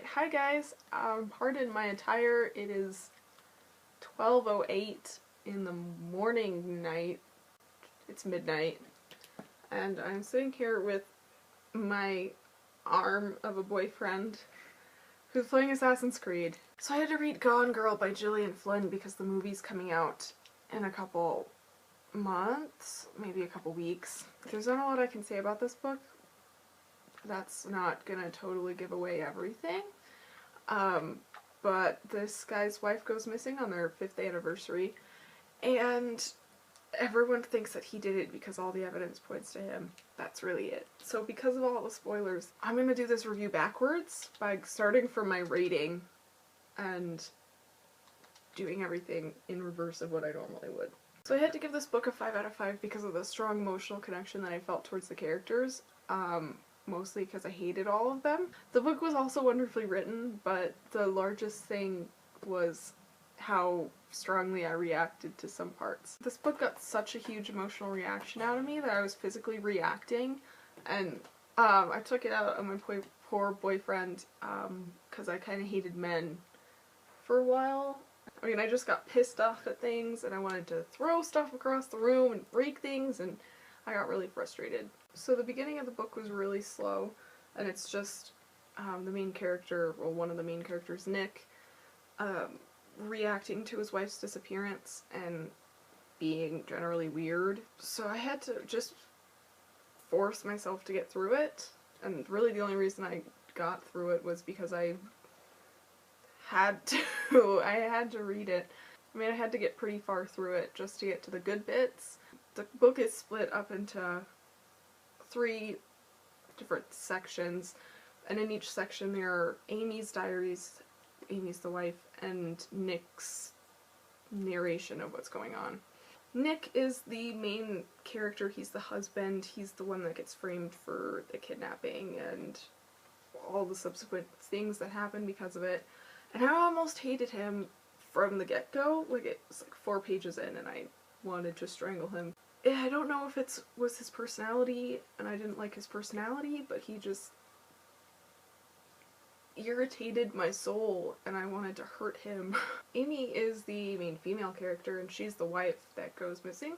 Hi guys, pardon my attire. It is 12:08 in the morning night. It's midnight. And I'm sitting here with my arm of a boyfriend who's playing Assassin's Creed. So I had to read Gone Girl by Gillian Flynn because the movie's coming out in a couple months, maybe a couple weeks. There's not a lot I can say about this book. That's not gonna totally give away everything. But this guy's wife goes missing on their 5th anniversary, and everyone thinks that he did it because all the evidence points to him. That's really it. So because of all the spoilers, I'm gonna do this review backwards by starting from my rating and doing everything in reverse of what I normally would. So I had to give this book a 5 out of 5 because of the strong emotional connection that I felt towards the characters. Mostly because I hated all of them. The book was also wonderfully written, but the largest thing was how strongly I reacted to some parts. This book got such a huge emotional reaction out of me that I was physically reacting, and I took it out on my poor boyfriend because I kind of hated men for a while. I mean, I just got pissed off at things and I wanted to throw stuff across the room and break things, and I got really frustrated. So the beginning of the book was really slow, and it's just the main character, well, one of the main characters, Nick, reacting to his wife's disappearance and being generally weird. So I had to just force myself to get through it, and really the only reason I got through it was because I had to. I had to read it. I mean, I had to get pretty far through it just to get to the good bits. The book is split up into 3 different sections, and in each section there are Amy's diaries, Amy's the wife, and Nick's narration of what's going on. Nick is the main character. He's the husband. He's the one that gets framed for the kidnapping and all the subsequent things that happen because of it. And I almost hated him from the get-go. Like, it was like 4 pages in and I wanted to strangle him. I don't know if it was his personality, and I didn't like his personality, but he just irritated my soul, and I wanted to hurt him. Amy is the main female character, and she's the wife that goes missing,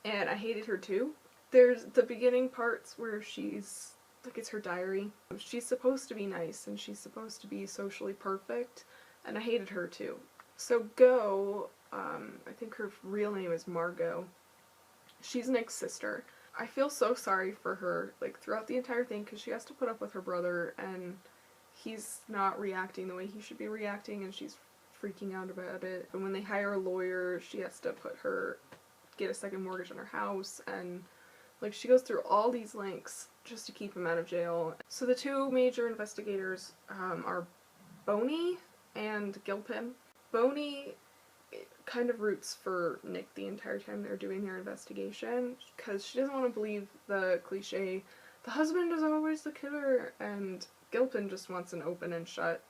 and I hated her too. There's the beginning parts where she's, like, it's her diary. She's supposed to be nice, and she's supposed to be socially perfect, and I hated her too. So Go, I think her real name is Margot. She's Nick's sister. I feel so sorry for her, like, throughout the entire thing, because she has to put up with her brother, and he's not reacting the way he should be reacting, and she's freaking out about it. And when they hire a lawyer, she has to get a second mortgage on her house, and, like, she goes through all these lengths just to keep him out of jail. So the 2 major investigators are Boney and Gilpin. Boney kind of roots for Nick the entire time they're doing their investigation, because she doesn't want to believe the cliche, the husband is always the killer, and Gilpin just wants an open and shut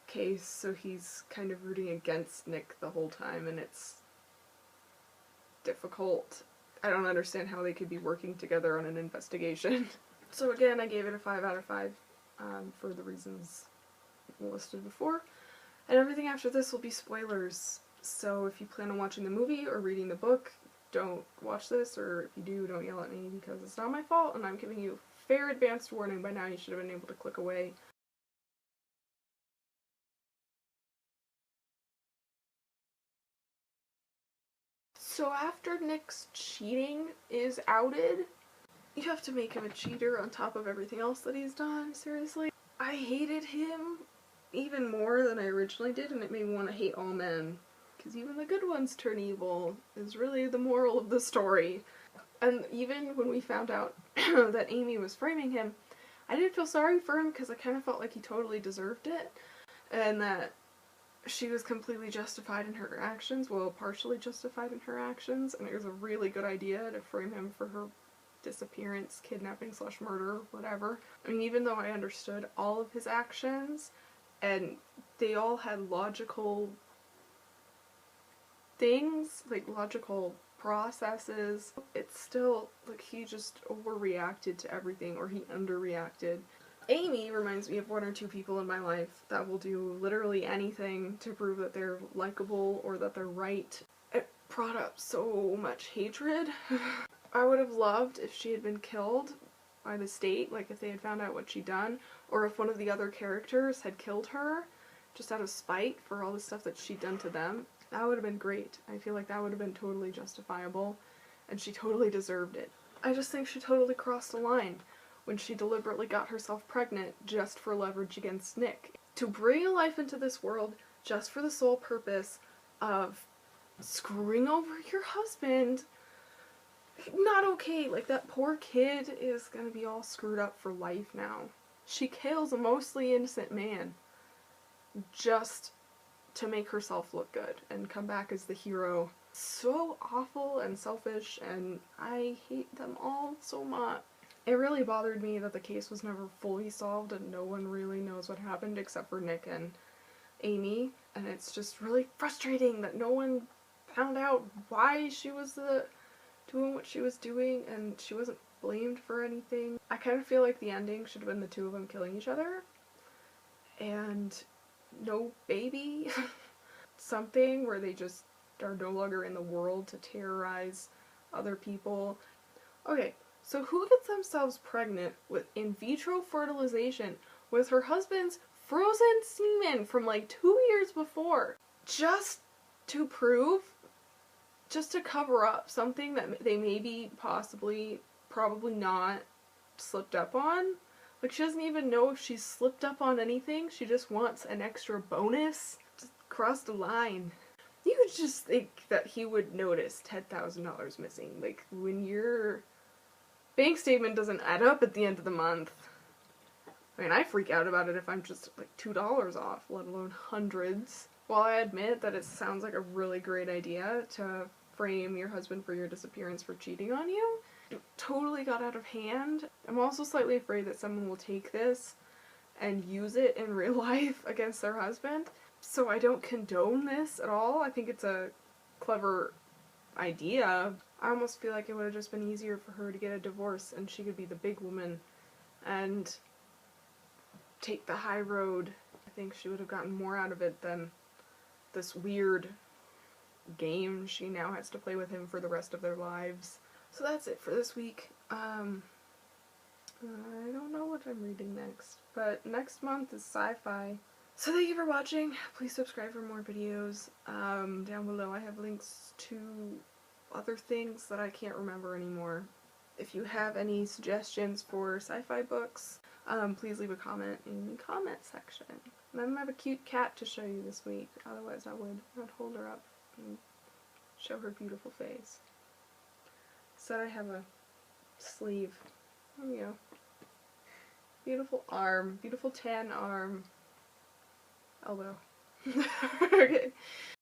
case, so he's kind of rooting against Nick the whole time, and it's difficult. I don't understand how they could be working together on an investigation. So again, I gave it a 5 out of 5 for the reasons listed before, and everything after this will be spoilers. So if you plan on watching the movie or reading the book, don't watch this, or if you do, don't yell at me because it's not my fault, and I'm giving you fair advanced warning. By now you should have been able to click away. So after Nick's cheating is outed, you have to make him a cheater on top of everything else that he's done. Seriously. I hated him even more than I originally did, and it made me want to hate all men. Because even the good ones turn evil is really the moral of the story. And even when we found out that Amy was framing him, I didn't feel sorry for him because I kind of felt like he totally deserved it, and that she was completely justified in her actions, well, partially justified in her actions, and it was a really good idea to frame him for her disappearance, kidnapping / murder, whatever. I mean, even though I understood all of his actions, and they all had logical things, like logical processes, it's still, like, he just overreacted to everything, or he underreacted. Amy reminds me of one or two people in my life that will do literally anything to prove that they're likable or that they're right. It brought up so much hatred. I would have loved if she had been killed by the state, like if they had found out what she'd done, or if one of the other characters had killed her just out of spite for all the stuff that she'd done to them. That would have been great. I feel like that would have been totally justifiable, and she totally deserved it. I just think she totally crossed the line when she deliberately got herself pregnant just for leverage against Nick. To bring a life into this world just for the sole purpose of screwing over your husband, not okay. Like, that poor kid is gonna be all screwed up for life now. She kills a mostly innocent man just to make herself look good and come back as the hero. So awful and selfish, and I hate them all so much. It really bothered me that the case was never fully solved and no one really knows what happened except for Nick and Amy, and it's just really frustrating that no one found out why she was doing what she was doing and she wasn't blamed for anything. I kind of feel like the ending should have been the two of them killing each other and no baby. Something where they just are no longer in the world to terrorize other people. Okay, so who gets themselves pregnant with in vitro fertilization with her husband's frozen semen from like 2 years before? Just to prove, just to cover up something that they maybe, possibly, probably not slipped up on? Like, she doesn't even know if she's slipped up on anything, she just wants an extra bonus. Just crossed a line. You would just think that he would notice $10,000 missing. Like, when your bank statement doesn't add up at the end of the month. I mean, I freak out about it if I'm just like $2 off, let alone hundreds. While I admit that it sounds like a really great idea to frame your husband for your disappearance for cheating on you, it totally got out of hand. I'm also slightly afraid that someone will take this and use it in real life against their husband. So I don't condone this at all. I think it's a clever idea. I almost feel like it would have just been easier for her to get a divorce and she could be the big woman and take the high road. I think she would have gotten more out of it than this weird game she now has to play with him for the rest of their lives. So that's it for this week. I don't know what I'm reading next, but next month is sci-fi. So thank you for watching. Please subscribe for more videos. Down below I have links to other things that I can't remember anymore. If you have any suggestions for sci-fi books, please leave a comment in the comment section. And I'm gonna have a cute cat to show you this week. Otherwise I'd hold her up and show her beautiful face. So I have a sleeve. There we go. Beautiful arm. Beautiful tan arm. Elbow. Okay.